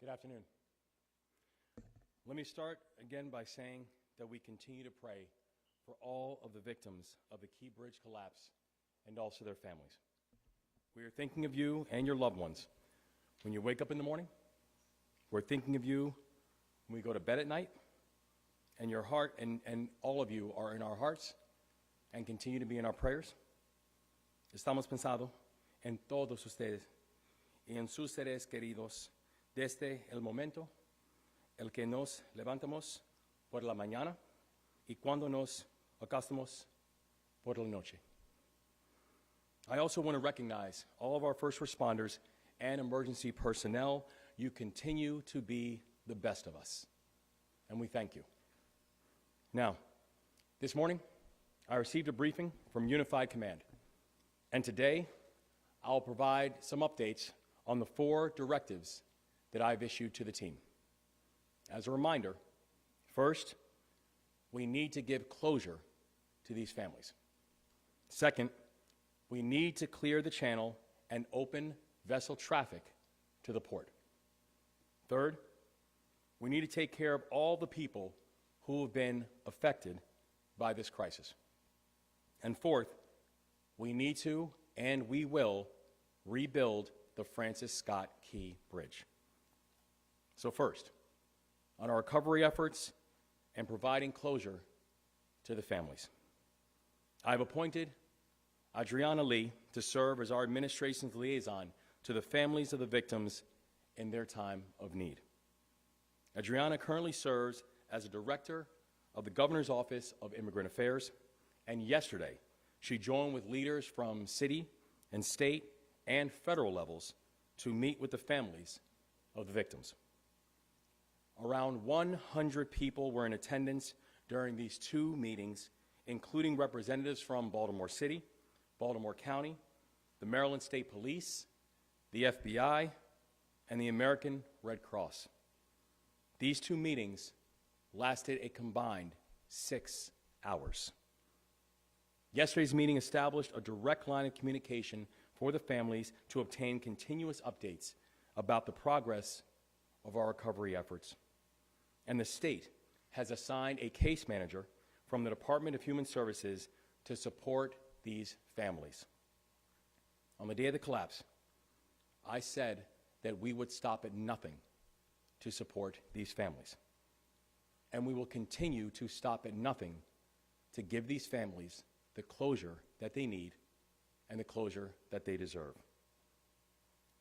Good afternoon. Let me start again by saying that we continue to pray for all of the victims of the Key Bridge collapse and also their families. We are thinking of you and your loved ones when you wake up in the morning. We're thinking of you when we go to bed at night, and your heart and all of you are in our hearts and continue to be in our prayers. Estamos pensando en todos ustedes y en sus seres queridos desde el momento el que nos levantamos por la mañana y cuando nos acostamos por la noche. I also want to recognize all of our first responders and emergency personnel. You continue to be the best of us, and we thank you. Now, this morning, I received a briefing from Unified Command, and today, I'll provide some updates on the 4 directives that I've issued to the team. As a reminder, first, we need to give closure to these families. Second, we need to clear the channel and open vessel traffic to the port. Third, we need to take care of all the people who have been affected by this crisis. And fourth, we need to and we will rebuild the Francis Scott Key Bridge. So first, on our recovery efforts and providing closure to the families. I've appointed Adriana Lee to serve as our administration's liaison to the families of the victims in their time of need. Adriana currently serves as a director of the Governor's Office of Immigrant Affairs, and yesterday she joined with leaders from city and state and federal levels to meet with the families of the victims. Around 100 people were in attendance during these 2 meetings, including representatives from Baltimore City, Baltimore County, the Maryland State Police, the FBI, and the American Red Cross. These 2 meetings lasted a combined 6 hours. Yesterday's meeting established a direct line of communication for the families to obtain continuous updates about the progress of our recovery efforts. And the state has assigned a case manager from the Department of Human Services to support these families. On the day of the collapse, I said that we would stop at nothing to support these families. And we will continue to stop at nothing to give these families the closure that they need and the closure that they deserve.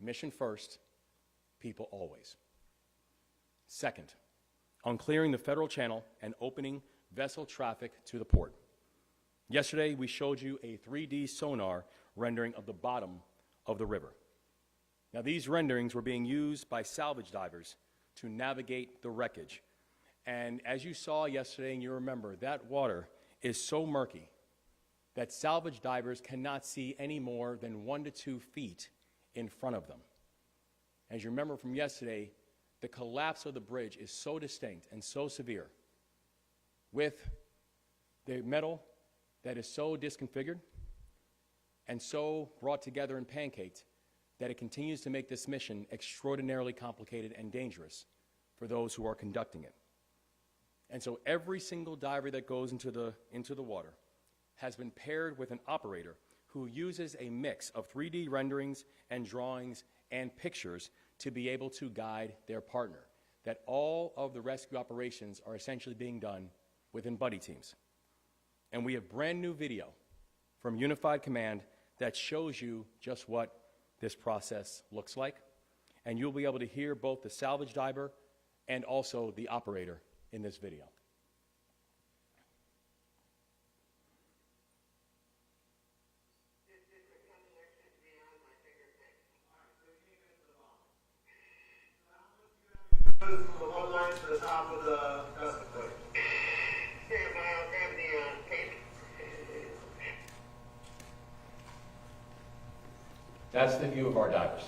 Mission first, people always. Second, on clearing the federal channel and opening vessel traffic to the port. Yesterday, we showed you a 3D sonar rendering of the bottom of the river. Now, these renderings were being used by salvage divers to navigate the wreckage. And as you saw yesterday, and you remember, that water is so murky that salvage divers cannot see any more than 1 to 2 feet in front of them. As you remember from yesterday, the collapse of the bridge is so distinct and so severe, with the metal that is so disconfigured and so brought together and pancaked, that it continues to make this mission extraordinarily complicated and dangerous for those who are conducting it. And so every single diver that goes into the water has been paired with an operator who uses a mix of 3D renderings and drawings and pictures to be able to guide their partner. That all of the rescue operations are essentially being done within buddy teams. And we have brand new video from Unified Command that shows you just what this process looks like. And you'll be able to hear both the salvage diver and also the operator in this video. From the one line to the top of the vessel plate. Stand by, I'll grab the tape. That's the view of our divers.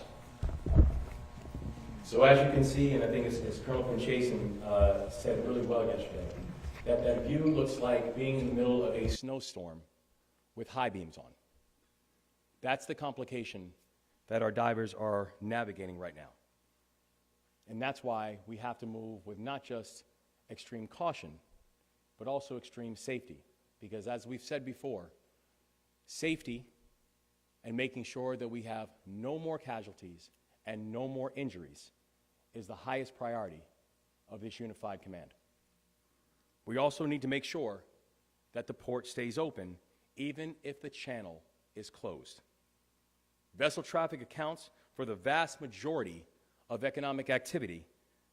So as you can see, and I think as Colonel Finchayson said really well yesterday, that view looks like being in the middle of a snowstorm with high beams on. That's the complication that our divers are navigating right now. And that's why we have to move with not just extreme caution, but also extreme safety. Because as we've said before, safety and making sure that we have no more casualties and no more injuries is the highest priority of this unified command. We also need to make sure that the port stays open even if the channel is closed. Vessel traffic accounts for the vast majority of economic activity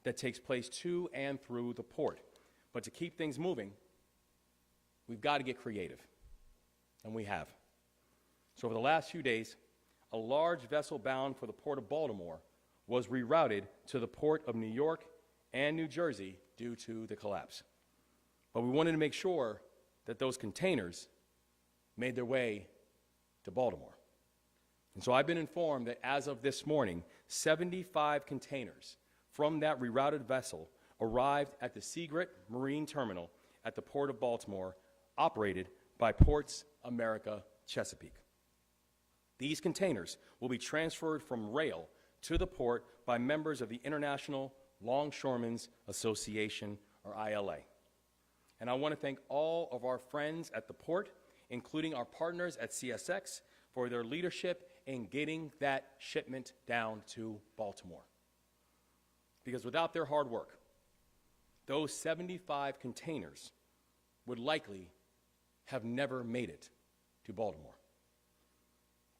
that takes place to and through the port. But to keep things moving, we've got to get creative, and we have. So over the last few days, a large vessel bound for the port of Baltimore was rerouted to the port of New York and New Jersey due to the collapse. But we wanted to make sure that those containers made their way to Baltimore. And so I've been informed that as of this morning, 75 containers from that rerouted vessel arrived at the Seagrit Marine Terminal at the Port of Baltimore, operated by Ports America Chesapeake. These containers will be transferred from rail to the port by members of the International Longshoremen's Association, or ILA. And I want to thank all of our friends at the port, including our partners at CSX, for their leadership in getting that shipment down to Baltimore. Because without their hard work, those 75 containers would likely have never made it to Baltimore.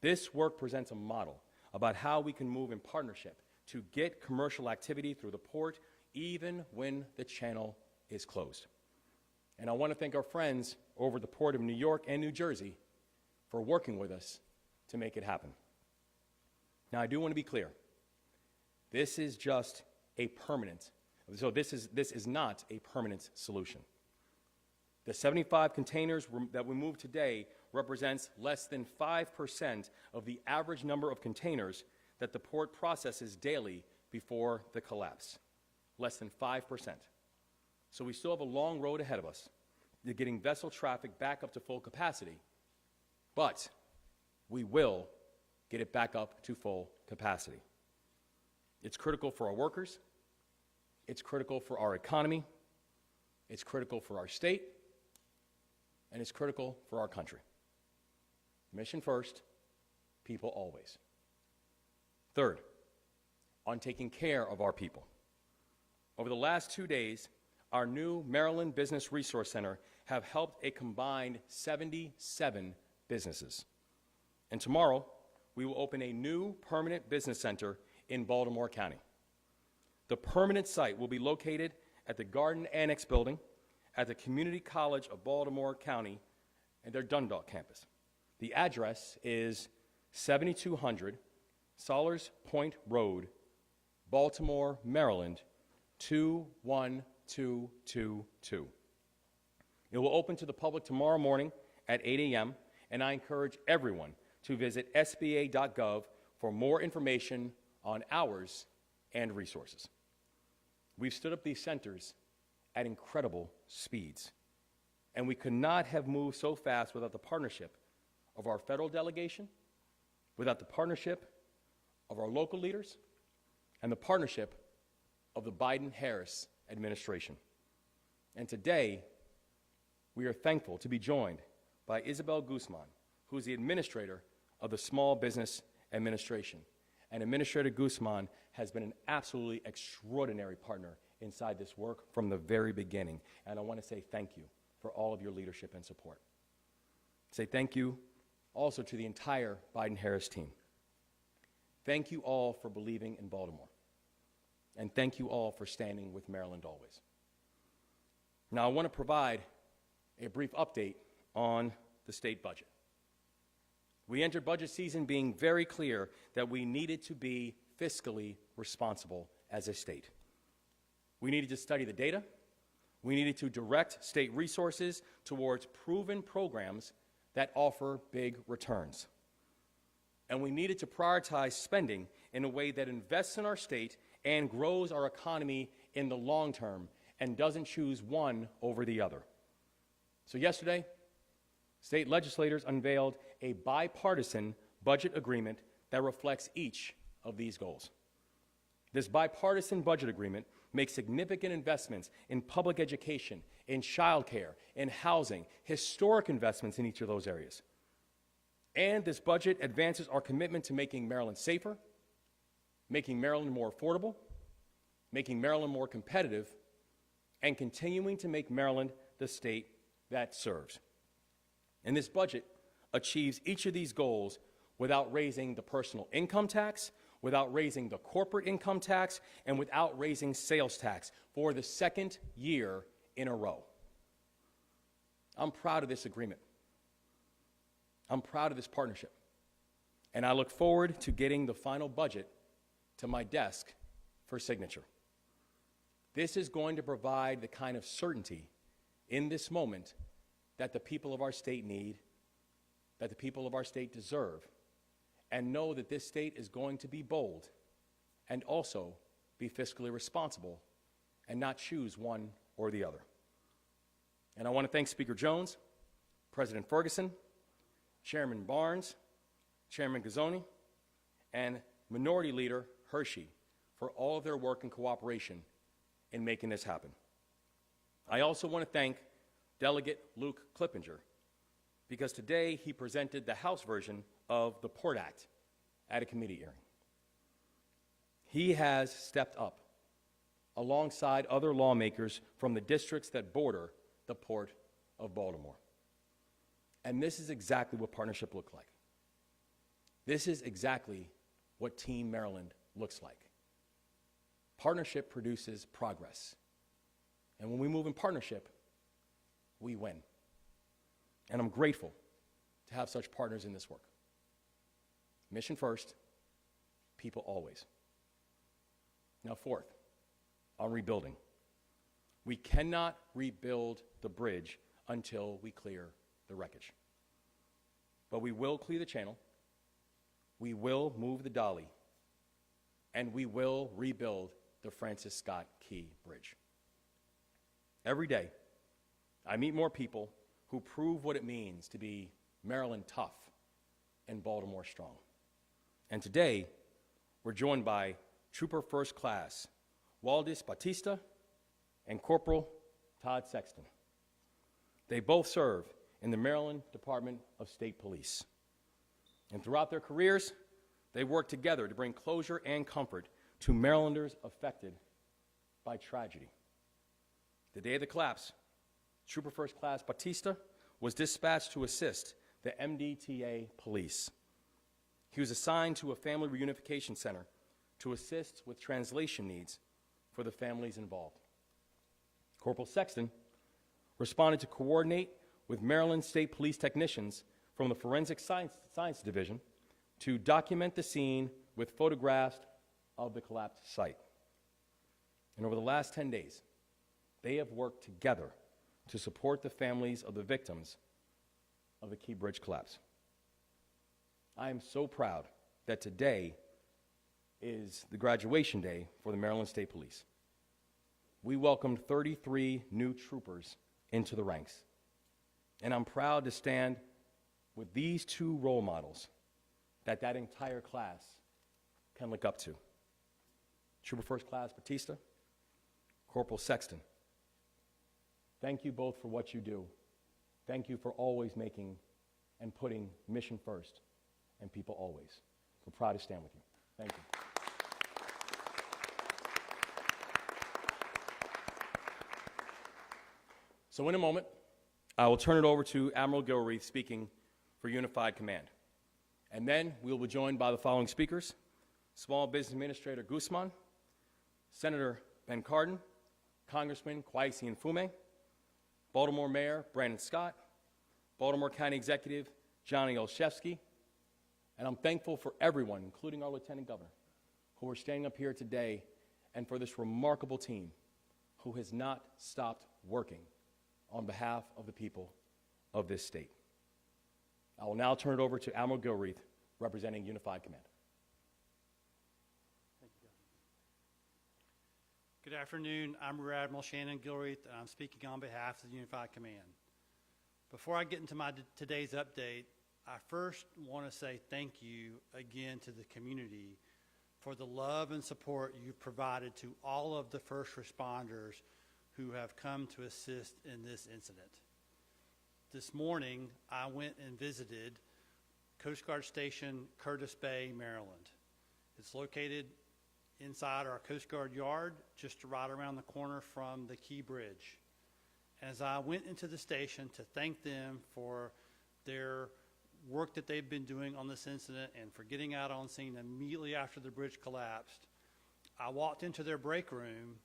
This work presents a model about how we can move in partnership to get commercial activity through the port even when the channel is closed. And I want to thank our friends over the Port of New York and New Jersey for working with us to make it happen. Now, I do want to be clear. This is just a permanent, so this is not a permanent solution. The 75 containers that we moved today represents less than 5% of the average number of containers that the port processes daily before the collapse. Less than 5%. So we still have a long road ahead of us to getting vessel traffic back up to full capacity, but we will get it back up to full capacity. It's critical for our workers, it's critical for our economy, it's critical for our state, and it's critical for our country. Mission first, people always. Third, on taking care of our people. Over the last 2 days, our new Maryland Business Resource Center have helped a combined 77 businesses. And tomorrow, we will open a new permanent business center in Baltimore County. The permanent site will be located at the Garden Annex building at the Community College of Baltimore County and their Dundalk campus. The address is 7200 Solars Point Road, Baltimore, Maryland, 21222. It will open to the public tomorrow morning at 8 a.m., and I encourage everyone to visit sba.gov for more information on hours and resources. We've stood up these centers at incredible speeds, and we could not have moved so fast without the partnership of our federal delegation, without the partnership of our local leaders, and the partnership of the Biden-Harris administration. And today, we are thankful to be joined by Isabel Guzman, who is the administrator of the Small Business Administration. And Administrator Guzman has been an absolutely extraordinary partner inside this work from the very beginning. And I want to say thank you for all of your leadership and support. Say thank you also to the entire Biden-Harris team. Thank you all for believing in Baltimore. And thank you all for standing with Maryland always. Now, I want to provide a brief update on the state budget. We entered budget season being very clear that we needed to be fiscally responsible as a state. We needed to study the data. We needed to direct state resources towards proven programs that offer big returns. And we needed to prioritize spending in a way that invests in our state and grows our economy in the long term and doesn't choose one over the other. So yesterday, state legislators unveiled a bipartisan budget agreement that reflects each of these goals. This bipartisan budget agreement makes significant investments in public education, in childcare, in housing, historic investments in each of those areas. And this budget advances our commitment to making Maryland safer, making Maryland more affordable, making Maryland more competitive, and continuing to make Maryland the state that serves. And this budget achieves each of these goals without raising the personal income tax, without raising the corporate income tax, and without raising sales tax for the second year in a row. I'm proud of this agreement. I'm proud of this partnership. And I look forward to getting the final budget to my desk for signature. This is going to provide the kind of certainty in this moment that the people of our state need, that the people of our state deserve, and know that this state is going to be bold and also be fiscally responsible and not choose one or the other. And I want to thank Speaker Jones, President Ferguson, Chairman Barnes, Chairman Gazzoni, and Minority Leader Hershey for all of their work and cooperation in making this happen. I also want to thank Delegate Luke Clippinger, because today he presented the House version of the Port Act at a committee hearing. He has stepped up alongside other lawmakers from the districts that border the Port of Baltimore. And this is exactly what partnership looks like. This is exactly what Team Maryland looks like. Partnership produces progress. And when we move in partnership, we win. And I'm grateful to have such partners in this work. Mission first, people always. Now, fourth, on rebuilding. We cannot rebuild the bridge until we clear the wreckage. But we will clear the channel, we will move the dolly, and we will rebuild the Francis Scott Key Bridge. Every day, I meet more people who prove what it means to be Maryland tough and Baltimore strong. And today, we're joined by Trooper First Class Waldis Batista and Corporal Todd Sexton. They both serve in the Maryland Department of State Police. And throughout their careers, they work together to bring closure and comfort to Marylanders affected by tragedy. The day of the collapse, Trooper First Class Batista was dispatched to assist the MDTA police. He was assigned to a family reunification center to assist with translation needs for the families involved. Corporal Sexton responded to coordinate with Maryland State Police technicians from the Forensic Science Division to document the scene with photographs of the collapsed site. And over the last 10 days, they have worked together to support the families of the victims of the Key Bridge collapse. I am so proud that today is the graduation day for the Maryland State Police. We welcomed 33 new troopers into the ranks. And I'm proud to stand with these two role models that entire class can look up to. Trooper First Class Batista, Corporal Sexton. Thank you both for what you do. Thank you for always making and putting mission first and people always. We're proud to stand with you. Thank you. So in a moment, I will turn it over to Admiral Gilreath speaking for Unified Command. And then we'll be joined by the following speakers: Small Business Administrator Guzman, Senator Ben Cardin, Congressman Kwesi Nfume, Baltimore Mayor Brandon Scott, Baltimore County Executive Johnny Olszewski, and I'm thankful for everyone, including our Lieutenant Governor, who are standing up here today, and for this remarkable team who has not stopped working on behalf of the people of this state. I will now turn it over to Admiral Gilreath, representing Unified Command. Thank you, Governor. Good afternoon. I'm Rear Admiral Shannon Gilreath, and I'm speaking on behalf of the Unified Command. Before I get into today's update, I first want to say thank you again to the community for the love and support you've provided to all of the first responders who have come to assist in this incident. This morning, I went and visited Coast Guard Station, Curtis Bay, Maryland. It's located inside our Coast Guard yard, just right around the corner from the Key Bridge. As I went into the station to thank them for their work that they've been doing on this incident and for getting out on scene immediately after the bridge collapsed, I walked into their break room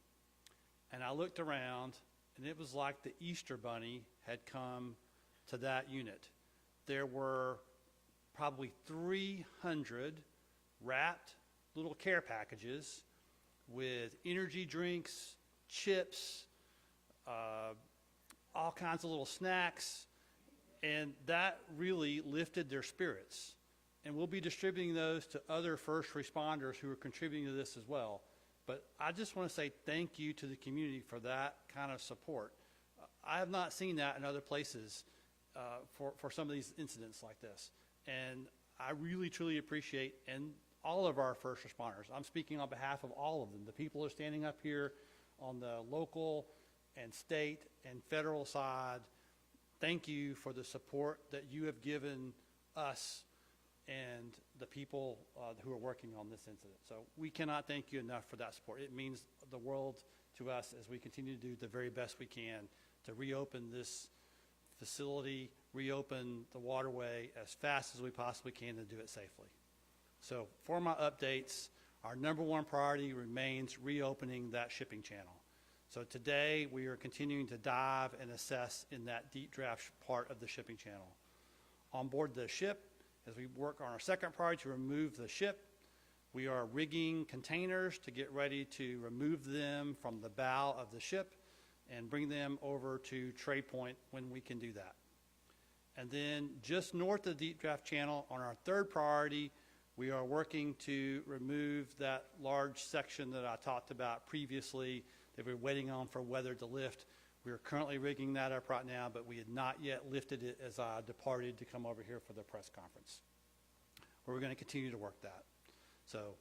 and I looked around, and it was like the Easter Bunny had come to that unit. There were probably 300 wrapped little care packages with energy drinks, chips, all kinds of little snacks, and that really lifted their spirits. And we'll be distributing those to other first responders who are contributing to this as well. But I just want to say thank you to the community for that kind of support. I have not seen that in other places for some of these incidents like this. And I really, truly appreciate, and all of our first responders. I'm speaking on behalf of all of them. The people who are standing up here on the local and state and federal side, thank you for the support that you have given us and the people who are working on this incident. So we cannot thank you enough for that support. It means the world to us as we continue to do the very best we can to reopen this facility, reopen the waterway as fast as we possibly can to do it safely. So for my updates, our number one priority remains reopening that shipping channel. So today we are continuing to dive and assess in that deep draft part of the shipping channel. On board the ship, as we work on our second priority to remove the ship, we are rigging containers to get ready to remove them from the bow of the ship and bring them over to trade point when we can do that. And then just north of the deep draft channel, on our third priority, we are working to remove that large section that I talked about previously that we're waiting on for weather to lift. We are currently rigging that up right now, but we had not yet lifted it as I departed to come over here for the press conference. We're going to continue to work that. So,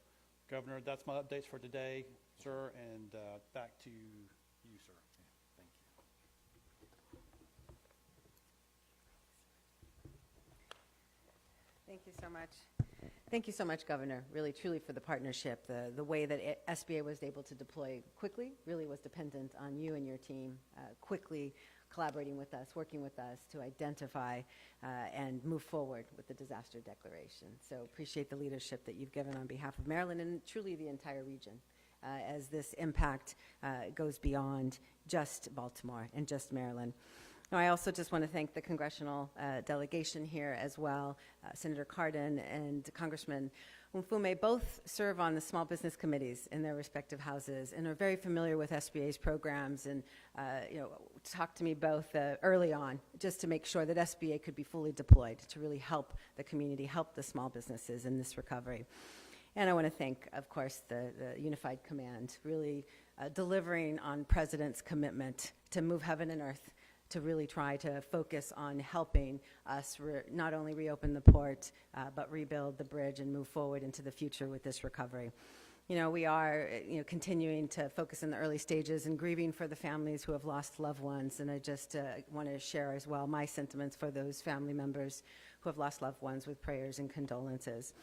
Governor, that's my updates for today, sir, and back to you, sir. Thank you. Thank you so much. Thank you so much, Governor, really, truly for the partnership. The way that SBA was able to deploy quickly really was dependent on you and your team quickly collaborating with us, working with us to identify and move forward with the disaster declaration. So appreciate the leadership that you've given on behalf of Maryland and truly the entire region as this impact goes beyond just Baltimore and just Maryland. Now, I also just want to thank the congressional delegation here as well. Senator Cardin and Congressman Mfume both serve on the small business committees in their respective houses and are very familiar with SBA's programs and talked to me both early on just to make sure that SBA could be fully deployed to really help the community, help the small businesses in this recovery. And I want to thank, of course, the Unified Command, really delivering on President's commitment to move heaven and earth to really try to focus on helping us not only reopen the port, but rebuild the bridge and move forward into the future with this recovery. We are continuing to focus in the early stages and grieving for the families who have lost loved ones. And I just want to share as well my sentiments for those family members who have lost loved ones with prayers and condolences.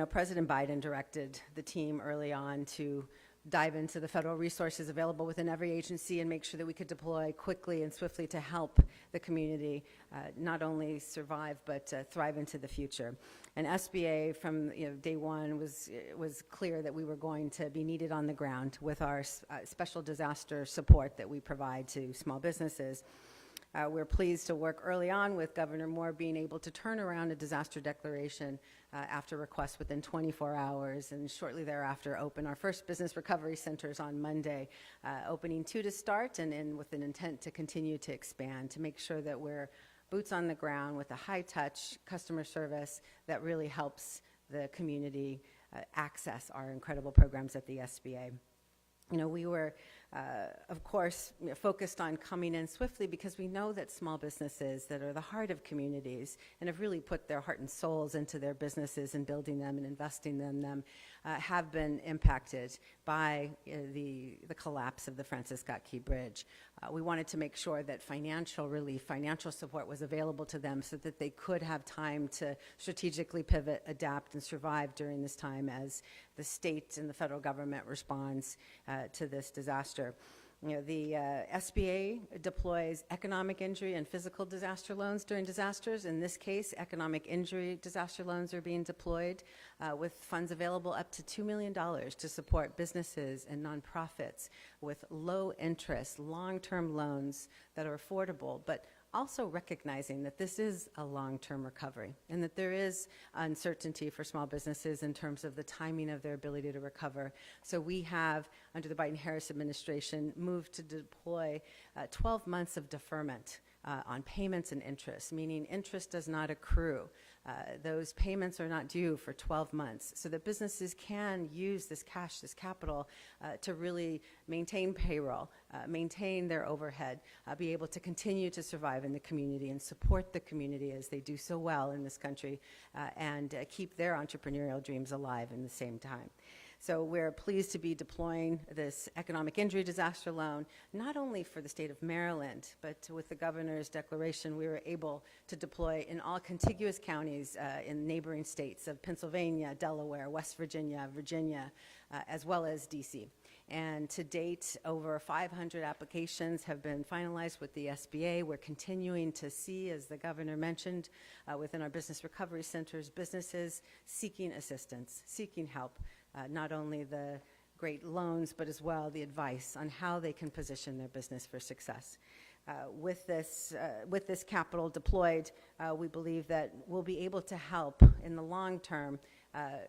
President Biden directed the team early on to dive into the federal resources available within every agency and make sure that we could deploy quickly and swiftly to help the community not only survive but thrive into the future. And SBA from day one was clear that we were going to be needed on the ground with our special disaster support that we provide to small businesses. We're pleased to work early on with Governor Moore being able to turn around a disaster declaration after request within 24 hours and shortly thereafter open our first business recovery centers on Monday, opening 2 to start and with an intent to continue to expand to make sure that we're boots on the ground with a high-touch customer service that really helps the community access our incredible programs at the SBA. We were of course, focused on coming in swiftly because we know that small businesses that are the heart of communities and have really put their heart and souls into their businesses and building them and investing in them have been impacted by the collapse of the Francis Scott Key Bridge. We wanted to make sure that financial relief, financial support was available to them so that they could have time to strategically pivot, adapt, and survive during this time as the state and the federal government responds to this disaster. You know, the SBA deploys economic injury and physical disaster loans during disasters. In this case, economic injury disaster loans are being deployed with funds available up to $2 million to support businesses and nonprofits with low interest, long-term loans that are affordable, but also recognizing that this is a long-term recovery and that there is uncertainty for small businesses in terms of the timing of their ability to recover. So we have, under the Biden-Harris administration, moved to deploy 12 months of deferment on payments and interest, meaning interest does not accrue. Those payments are not due for 12 months, so that businesses can use this cash, this capital, to really maintain payroll, maintain their overhead, be able to continue to survive in the community and support the community as they do so well in this country, and keep their entrepreneurial dreams alive in the same time. So we're pleased to be deploying this economic injury disaster loan, not only for the state of Maryland, but with the governor's declaration, we were able to deploy in all contiguous counties in neighboring states of Pennsylvania, Delaware, West Virginia, Virginia, as well as DC. And to date, over 500 applications have been finalized with the SBA. We're continuing to see, as the governor mentioned, within our business recovery centers, businesses seeking assistance, seeking help, not only the great loans, but as well the advice on how they can position their business for success. With this capital deployed, we believe that we'll be able to help in the long term,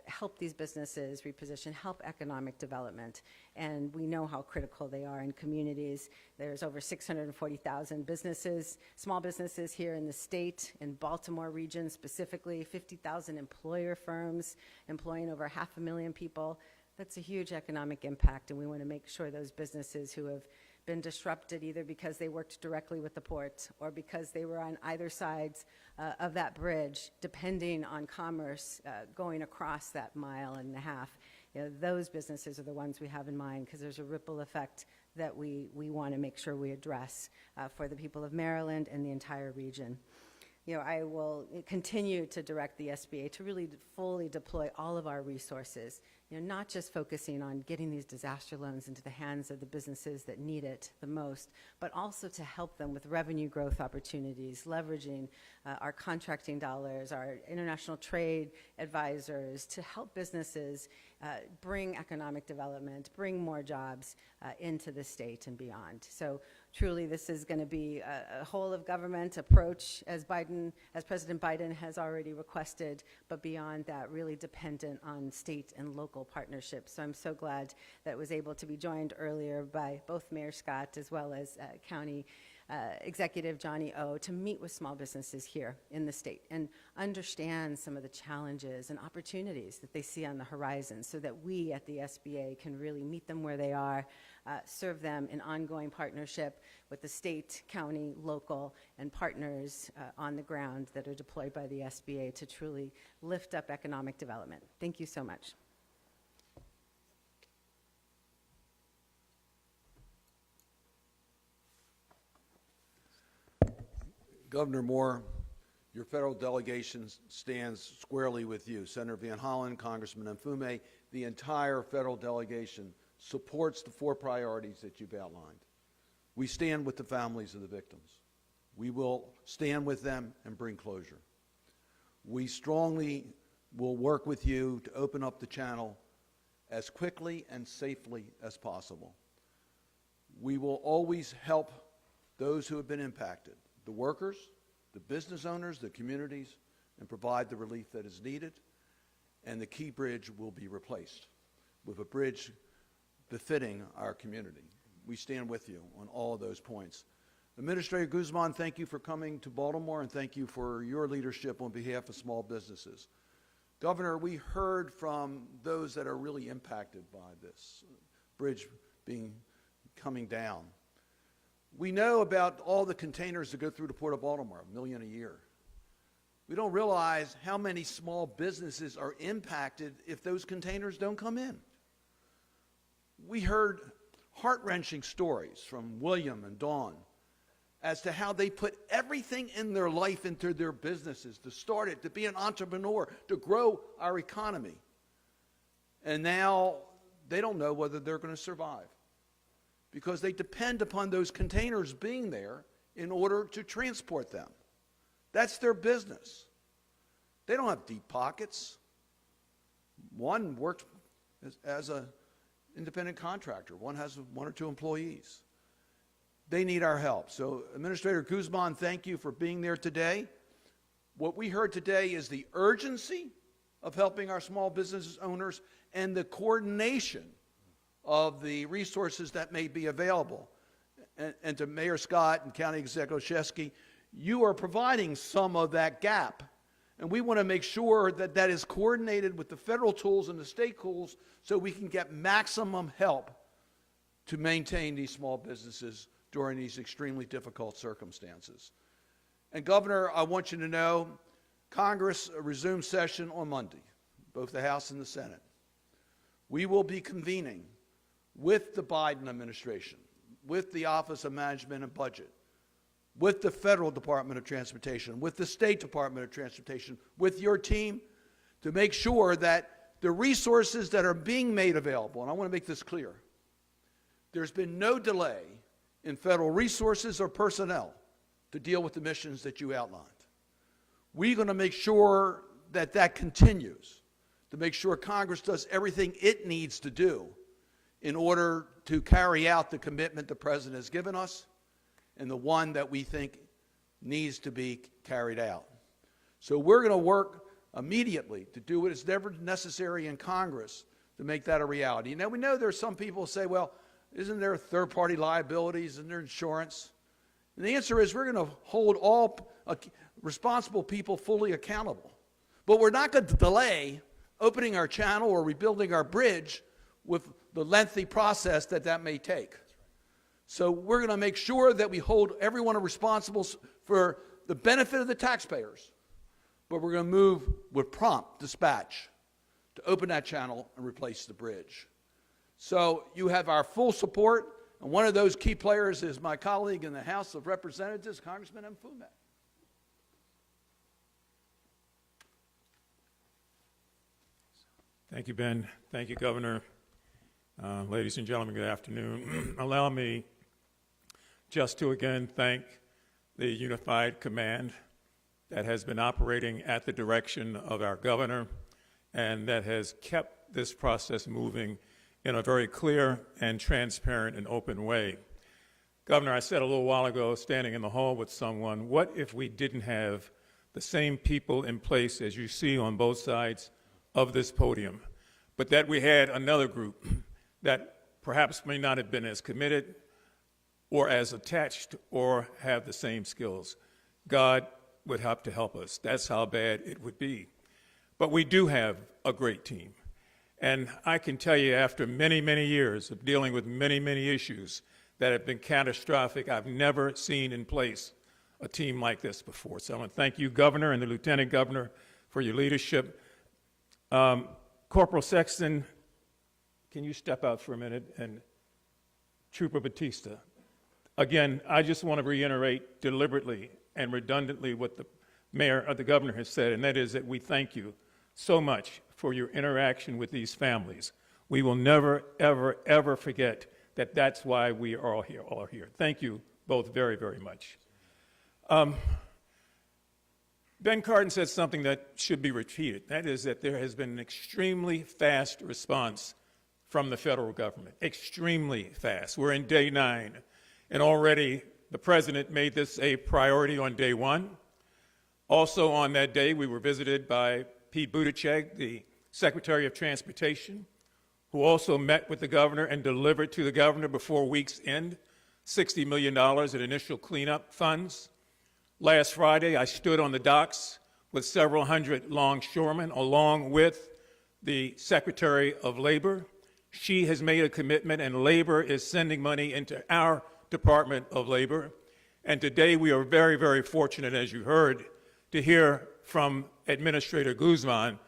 help these businesses reposition, help economic development. And we know how critical they are in communities. There's over 640,000 businesses, small businesses here in the state, in Baltimore region specifically, 50,000 employer firms employing over 500,000 people. That's a huge economic impact, and we want to make sure those businesses who have been disrupted either because they worked directly with the port or because they were on either sides of that bridge, depending on commerce going across that mile and a half. You know, those businesses are the ones we have in mind because there's a ripple effect that we want to make sure we address for the people of Maryland and the entire region. You know, I will continue to direct the SBA to really fully deploy all of our resources, you know, not just focusing on getting these disaster loans into the hands of the businesses that need it the most, but also to help them with revenue growth opportunities, leveraging our contracting dollars, our international trade advisors to help businesses bring economic development, bring more jobs into the state and beyond. So truly, this is going to be a whole of government approach as President Biden has already requested, but beyond that, really dependent on state and local partnerships. So I'm so glad that was able to be joined earlier by both Mayor Scott as well as County Executive Johnny O to meet with small businesses here in the state and understand some of the challenges and opportunities that they see on the horizon so that we at the SBA can really meet them where they are, serve them in ongoing partnership with the state, county, local, and partners on the ground that are deployed by the SBA to truly lift up economic development. Thank you so much. Governor Moore, your federal delegation stands squarely with you. Senator Van Hollen, Congressman Mfume, the entire federal delegation supports the 4 priorities that you've outlined. We stand with the families of the victims. We will stand with them and bring closure. We strongly will work with you to open up the channel as quickly and safely as possible. We will always help those who have been impacted, the workers, the business owners, the communities, and provide the relief that is needed. And the Key Bridge will be replaced with a bridge befitting our community. We stand with you on all of those points. Administrator Guzman, thank you for coming to Baltimore, and thank you for your leadership on behalf of small businesses. Governor, we heard from those that are really impacted by this bridge being coming down. We know about all the containers that go through the Port of Baltimore, 1 million a year. We don't realize how many small businesses are impacted if those containers don't come in. We heard heart-wrenching stories from William and Dawn as to how they put everything in their life into their businesses, to start it, to be an entrepreneur, to grow our economy. And now they don't know whether they're going to survive because they depend upon those containers being there in order to transport them. That's their business. They don't have deep pockets. One worked as an independent contractor. One has 1 or 2 employees. They need our help. So, Administrator Guzman, thank you for being there today. What we heard today is the urgency of helping our small business owners and the coordination of the resources that may be available. And to Mayor Scott and County Executive Shesky, you are providing some of that gap. And we want to make sure that that is coordinated with the federal tools and the state tools so we can get maximum help to maintain these small businesses during these extremely difficult circumstances. And Governor, I want you to know, Congress resumes session on Monday, both the House and the Senate. We will be convening with the Biden administration, with the Office of Management and Budget, with the Federal Department of Transportation, with the State Department of Transportation, with your team, to make sure that the resources that are being made available, and I want to make this clear, there's been no delay in federal resources or personnel to deal with the missions that you outlined. We're going to make sure that that continues, to make sure Congress does everything it needs to do in order to carry out the commitment the President has given us and the one that we think needs to be carried out. So we're going to work immediately to do what is never necessary in Congress to make that a reality. Now, we know there's some people who say, well, isn't there third-party liabilities? Isn't there insurance? And the answer is we're going to hold all responsible people fully accountable. But we're not going to delay opening our channel or rebuilding our bridge with the lengthy process that may take. So we're going to make sure that we hold everyone responsible for the benefit of the taxpayers, but we're going to move with prompt dispatch to open that channel and replace the bridge. So you have our full support, and one of those key players is my colleague in the House of Representatives, Congressman Mfume. Thank you, Ben. Thank you, Governor. Ladies and gentlemen, good afternoon. Allow me just to again thank the Unified Command that has been operating at the direction of our governor and that has kept this process moving in a very clear and transparent and open way. Governor, I said a little while ago, standing in the hall with someone, what if we didn't have the same people in place as you see on both sides of this podium, but that we had another group that perhaps may not have been as committed or as attached or have the same skills? God would have to help us. That's how bad it would be. But we do have a great team. And I can tell you, after many, many years of dealing with many, many issues that have been catastrophic, I've never seen in place a team like this before. So I want to thank you, Governor, and the Lieutenant Governor for your leadership. Corporal Sexton, can you step out for a minute? And Trooper Batista. Again, I just want to reiterate deliberately and redundantly what the mayor or the governor has said, and that is that we thank you so much for your interaction with these families. We will never, ever, ever forget that that's why we are all here. Thank you both very, very much. Ben Cardin said something that should be repeated. That is that there has been an extremely fast response from the federal government, extremely fast. We're in day 9, and already the president made this a priority on day 1. Also on that day, we were visited by Pete Buttigieg, the Secretary of Transportation, who also met with the governor and delivered to the governor before week's end $60 million in initial cleanup funds. Last Friday, I stood on the docks with several hundred longshoremen, along with the Secretary of Labor, She has made a commitment, and Labor is sending money into our Department of Labor. And today we are very, very fortunate, as you heard, to hear from Administrator Guzman,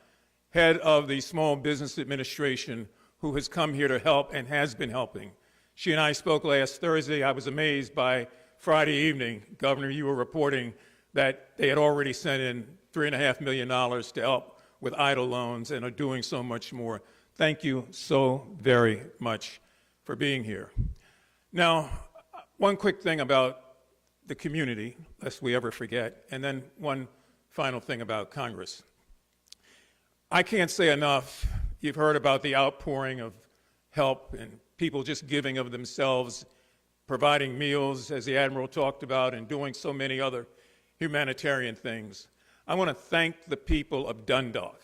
head of the Small Business Administration, who has come here to help and has been helping. She and I spoke last Thursday. I was amazed by Friday evening. Governor, you were reporting that they had already sent in $3.5 million to help with EIDL loans and are doing so much more. Thank you so very much for being here. Now, one quick thing about the community, lest we ever forget, and then one final thing about Congress. I can't say enough. You've heard about the outpouring of help and people just giving of themselves, providing meals, as the Admiral talked about, and doing so many other humanitarian things. I want to thank the people of Dundalk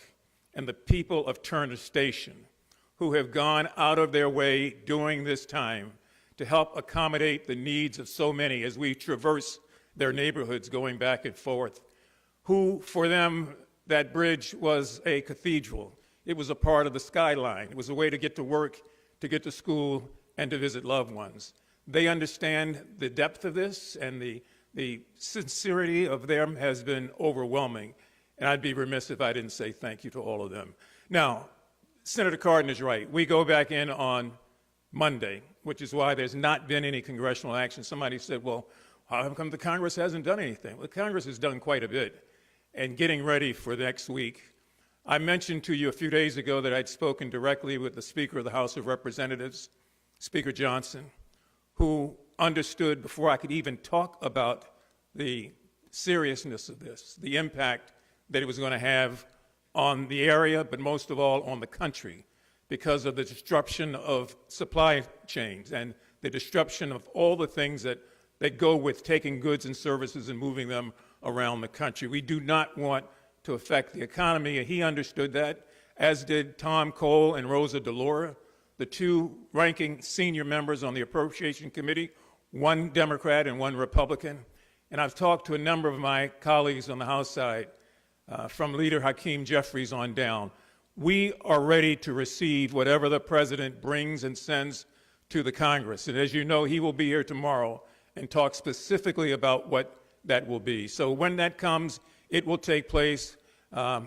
and the people of Turner Station who have gone out of their way during this time to help accommodate the needs of so many as we traverse their neighborhoods going back and forth, who, for them, that bridge was a cathedral. It was a part of the skyline. It was a way to get to work, to get to school, and to visit loved ones. They understand the depth of this, and the sincerity of them has been overwhelming. And I'd be remiss if I didn't say thank you to all of them. Now, Senator Cardin is right. We go back in on Monday, which is why there's not been any congressional action. Somebody said, well, how come the Congress hasn't done anything? Well, the Congress has done quite a bit. And getting ready for next week, I mentioned to you a few days ago that I'd spoken directly with the Speaker of the House of Representatives, Speaker Johnson, who understood before I could even talk about the seriousness of this, the impact that it was going to have on the area, but most of all on the country, because of the disruption of supply chains and the disruption of all the things that go with taking goods and services and moving them around the country. We do not want to affect the economy, and he understood that, as did Tom Cole and Rosa DeLauro, the two ranking senior members on the Appropriation Committee, one Democrat and one Republican. And I've talked to a number of my colleagues on the House side, from Leader Hakeem Jeffries on down. We are ready to receive whatever the President brings and sends to the Congress. And as you know, he will be here tomorrow and talk specifically about what that will be. So when that comes, it will take place. I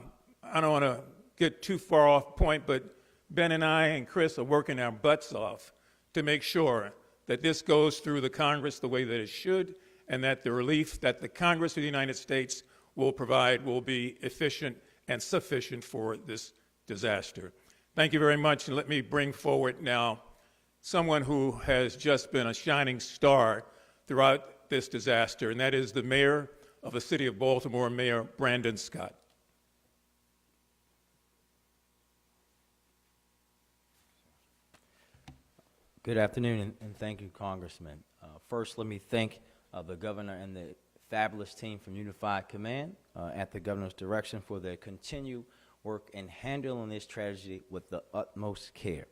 don't want to get too far off point, but Ben and I and Chris are working our butts off to make sure that this goes through the Congress the way that it should, and that the relief that the Congress of the United States will provide will be efficient and sufficient for this disaster. Thank you very much, and let me bring forward now someone who has just been a shining star throughout this disaster, and that is the mayor of the city of Baltimore, Mayor Brandon Scott. Good afternoon, and thank you, Congressman. First, let me thank the governor and the fabulous team from Unified Command at the governor's direction for their continued work in handling this tragedy with the utmost care.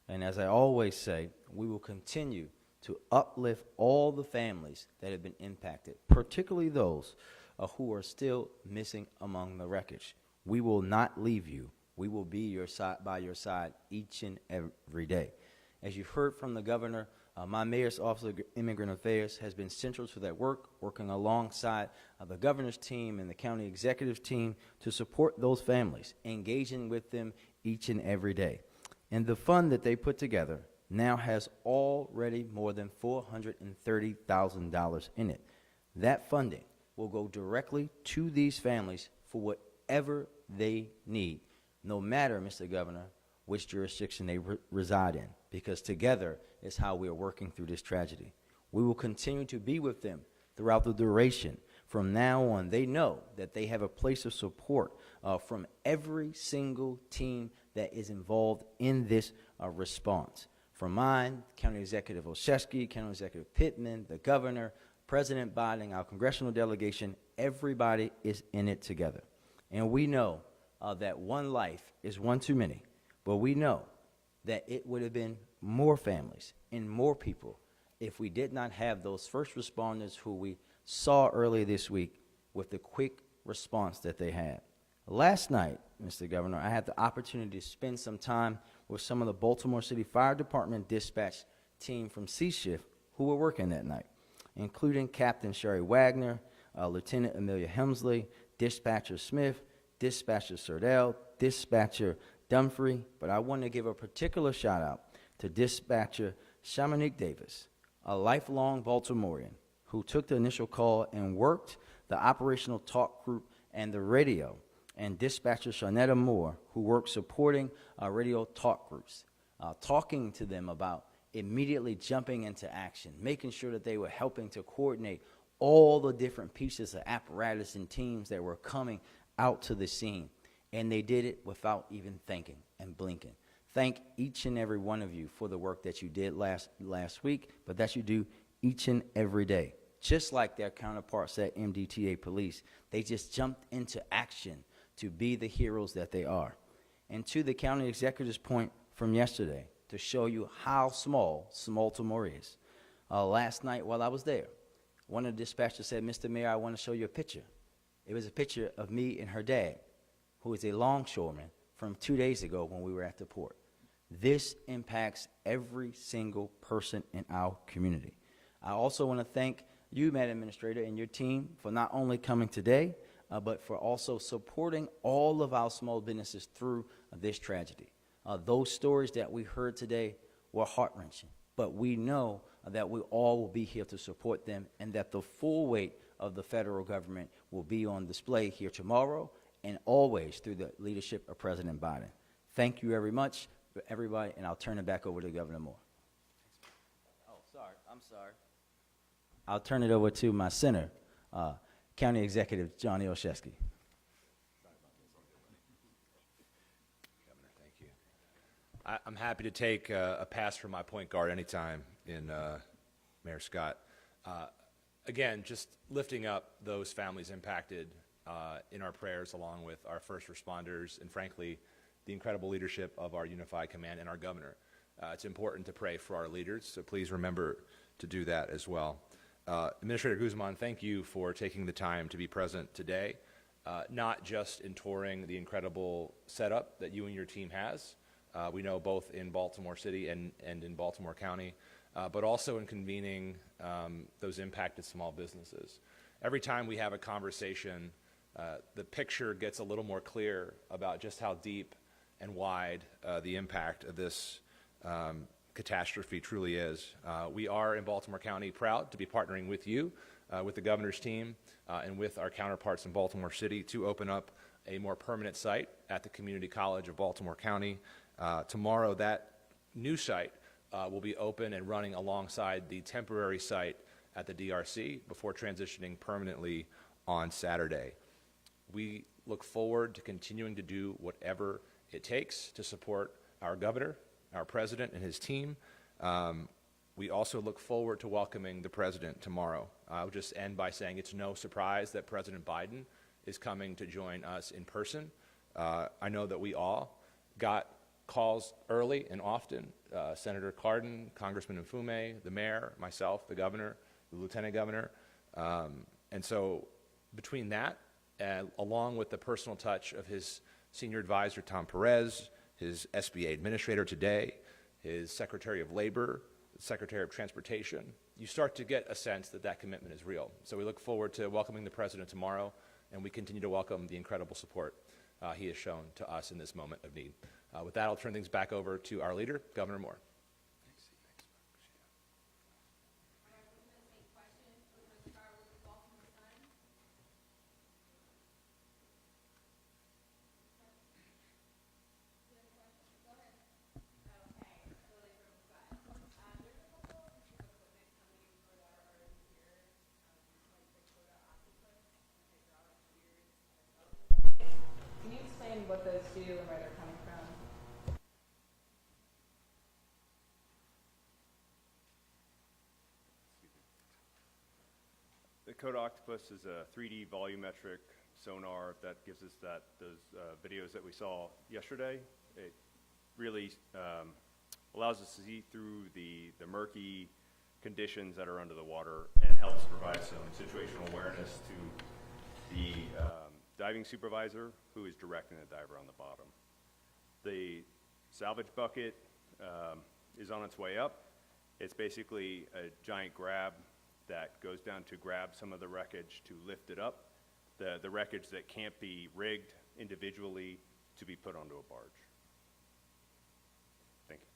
And as I always say, we will continue to uplift all the families that have been impacted, particularly those who are still missing among the wreckage. We will not leave you. We will be by your side each and every day. As you've heard from the governor, my mayor's Office of Immigrant Affairs has been central to that work, working alongside the governor's team and the county executive team to support those families, engaging with them each and every day. And the fund that they put together now has already more than $430,000 in it. That funding will go directly to these families for whatever they need, no matter, Mr. Governor, which jurisdiction they reside in, because together is how we are working through this tragedy. We will continue to be with them throughout the duration. From now on, they know that they have a place of support from every single team that is involved in this response. From mine, County Executive Olszewski, County Executive Pittman, the governor, President Biden, our congressional delegation, everybody is in it together. And we know that one life is one too many, but we know that it would have been more families and more people if we did not have those first responders who we saw earlier this week with the quick response that they had. Last night, Mr. Governor, I had the opportunity to spend some time with some of the Baltimore City Fire Department dispatch team from C Shift who were working that night, including Captain Sherry Wagner, Lieutenant Amelia Hemsley, Dispatcher Smith, Dispatcher Serdell, Dispatcher Dunphy, but I want to give a particular shout out to Dispatcher Shamanique Davis, a lifelong Baltimorean who took the initial call and worked the operational talk group and the radio, and Dispatcher Shawnetta Moore, who worked supporting radio talk groups, talking to them about immediately jumping into action, making sure that they were helping to coordinate all the different pieces of apparatus and teams that were coming out to the scene. And they did it without even thinking and blinking. Thank each and every one of you for the work that you did last week, but that you do each and every day. Just like their counterparts at MDTA Police, they just jumped into action to be the heroes that they are. And to the county executive's point from yesterday, to show you how small Baltimore is. Last night while I was there, one of the dispatchers said, "Mr. Mayor, I want to show you a picture." It was a picture of me and her dad, who is a longshoreman, from 2 days ago when we were at the port. This impacts every single person in our community. I also want to thank you, Madam Administrator, and your team for not only coming today, but for also supporting all of our small businesses through this tragedy. Those stories that we heard today were heart-wrenching, but we know that we all will be here to support them, and that the full weight of the federal government will be on display here tomorrow and always through the leadership of President Biden. Thank you very much, everybody, and I'll turn it back over to Governor Moore. Oh, sorry, I'm sorry. I'll turn it over to my center, County Executive Johnny Olszewski. I'm happy to take a pass from my point guard anytime in Mayor Scott. Again, just lifting up those families impacted in our prayers, along with our first responders and, frankly, the incredible leadership of our unified command and our governor. It's important to pray for our leaders, so please remember to do that as well. Administrator Guzman, thank you for taking the time to be present today, not just in touring the incredible setup that you and your team has, we know both in Baltimore City and in Baltimore County, but also in convening those impacted small businesses. Every time we have a conversation, the picture gets a little more clear about just how deep and wide the impact of this catastrophe truly is. We are in Baltimore County proud to be partnering with you, with the governor's team, and with our counterparts in Baltimore City to open up a more permanent site at the Community College of Baltimore County. Tomorrow, that new site will be open and running alongside the temporary site at the DRC before transitioning permanently on Saturday. We look forward to continuing to do whatever it takes to support our governor, our president, and his team. We also look forward to welcoming the president tomorrow. I'll just end by saying it's no surprise that President Biden is coming to join us in person. I know that we all got calls early and often. Senator Cardin, Congressman Mfume, the mayor, myself, the governor, the lieutenant governor. And so between that, along with the personal touch of his senior advisor, Tom Perez, his SBA administrator today, his Secretary of Labor, Secretary of Transportation, you start to get a sense that that commitment is real. So we look forward to welcoming the president tomorrow, and we continue to welcome the incredible support he has shown to us in this moment of need. With that, I'll turn things back over to our leader, Governor Moore. Can you explain what those do and where they're coming from? The Code Octopus is a 3D volumetric sonar that gives us those videos that we saw yesterday. It really allows us to see through the murky conditions that are under the water and helps provide some situational awareness to the diving supervisor who is directing the diver on the bottom. The salvage bucket is on its way up. It's basically a giant grab that goes down to grab some of the wreckage to lift it up, the wreckage that can't be rigged individually to be put onto a barge. Thank you.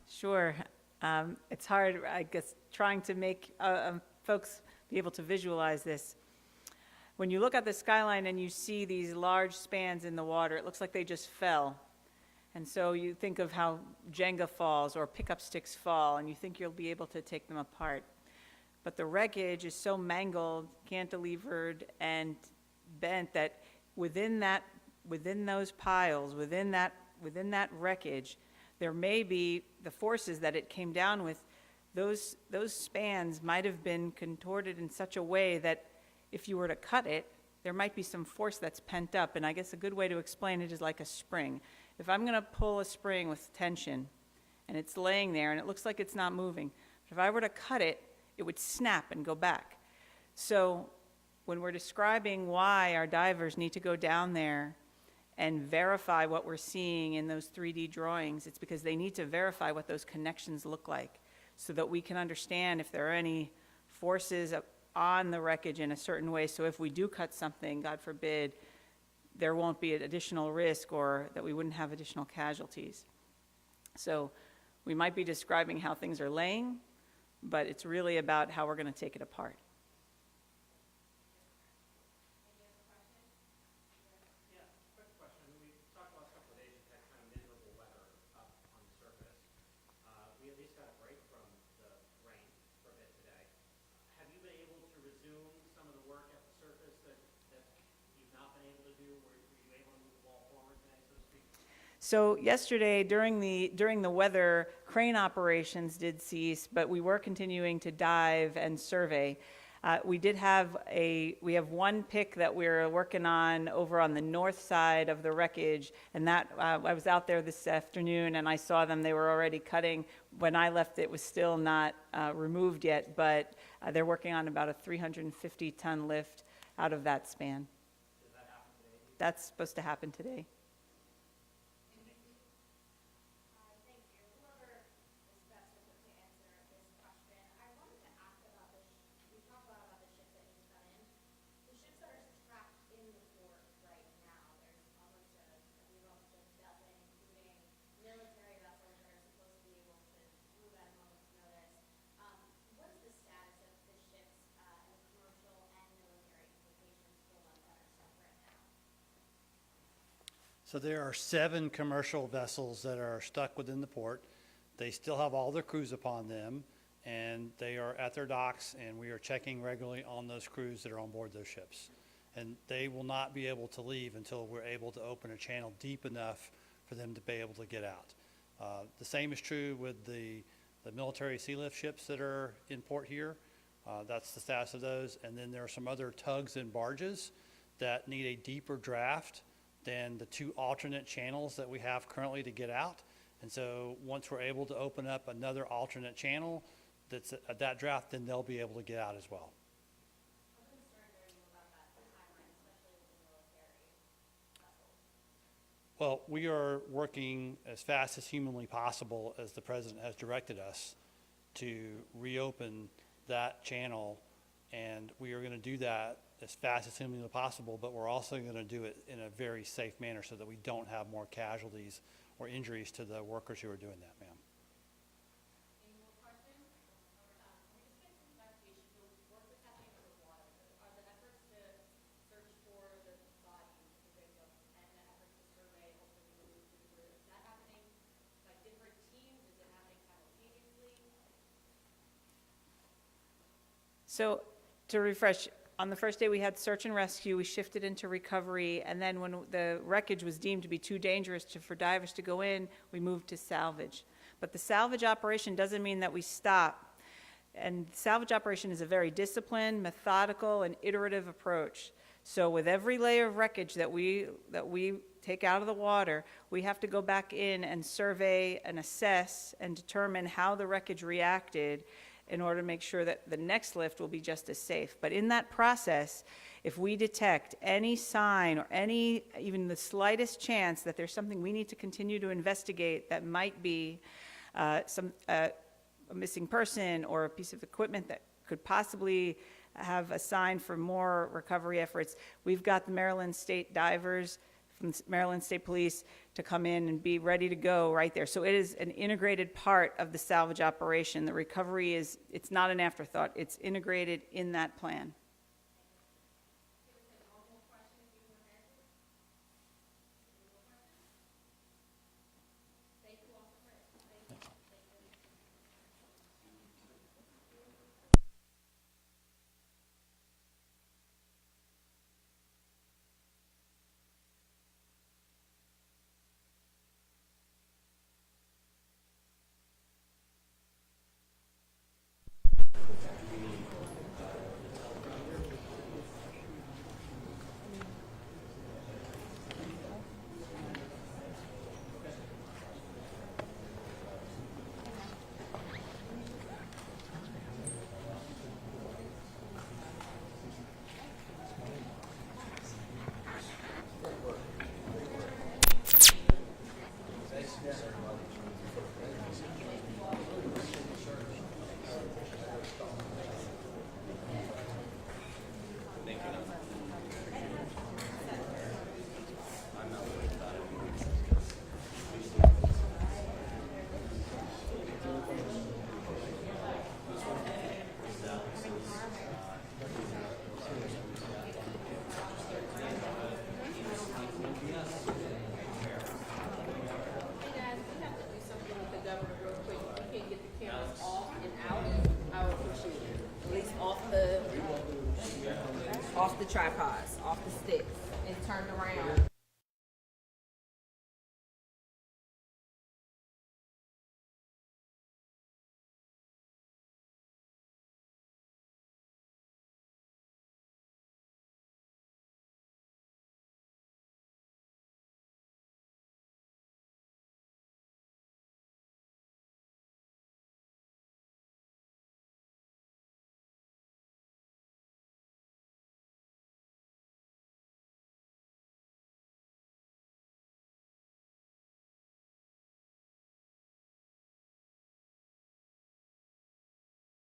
Sure. It's hard, I guess, trying to make folks be able to visualize this. When you look at the skyline and you see these large spans in the water, it looks like they just fell. And so you think of how Jenga falls or pickup sticks fall, and you think you'll be able to take them apart. But the wreckage is so mangled, cantilevered, and bent that within those piles, within that wreckage, there may be the forces that it came down with. Those spans might have been contorted in such a way that if you were to cut it, there might be some force that's pent up. And I guess a good way to explain it is like a spring. If I'm going to pull a spring with tension, and it's laying there, and it looks like it's not moving, but if I were to cut it, it would snap and go back. So when we're describing why our divers need to go down there and verify what we're seeing in those 3D drawings, it's because they need to verify what those connections look like so that we can understand if there are any forces on the wreckage in a certain way. So if we do cut something, God forbid, there won't be an additional risk or that we wouldn't have additional casualties. So we might be describing how things are laying, but it's really about how we're going to take it apart. So yesterday, during the weather, crane operations did cease, but we were continuing to dive and survey. We have one pick that we're working on over on the north side of the wreckage, and that I was out there this afternoon and I saw them. They were already cutting. When I left, it was still not removed yet, but they're working on about a 350-ton lift out of that span. Does that happen today? That's supposed to happen today. So there are 7 commercial vessels that are stuck within the port. They still have all their crews upon them, and they are at their docks, and we are checking regularly on those crews that are on board those ships. And they will not be able to leave until we're able to open a channel deep enough for them to be able to get out. The same is true with the military sea lift ships that are in port here. That's the status of those. And then there are some other tugs and barges that need a deeper draft than the 2 alternate channels that we have currently to get out. And so once we're able to open up another alternate channel that's at that draft, then they'll be able to get out as well. How concerned are you about that timeline, especially with the military vessels? Well, we are working as fast as humanly possible, as the president has directed us, to reopen that channel, and we are going to do that as fast as humanly possible, but we're also going to do it in a very safe manner so that we don't have more casualties or injuries to the workers who are doing that, ma'am. Any more questions? Can we just get some clarification? The work that's happening underwater, are the efforts to search for the bodies, the victims, and the efforts to survey, hopefully remove the debris, is that happening by different teams? Is it happening simultaneously? So, to refresh, on the first day we had search and rescue, we shifted into recovery, and then when the wreckage was deemed to be too dangerous for divers to go in, we moved to salvage. But the salvage operation doesn't mean that we stop. And salvage operation is a very disciplined, methodical, and iterative approach. So with every layer of wreckage that we take out of the water, we have to go back in and survey and assess and determine how the wreckage reacted in order to make sure that the next lift will be just as safe. But in that process, if we detect any sign or even the slightest chance that there's something we need to continue to investigate that might be a missing person or a piece of equipment that could possibly have a sign for more recovery efforts, we've got the Maryland State divers from the Maryland State Police to come in and be ready to go right there. So it is an integrated part of the salvage operation. The recovery it's not an afterthought. It's integrated in that plan. Off the tripods, off the sticks, and turned around.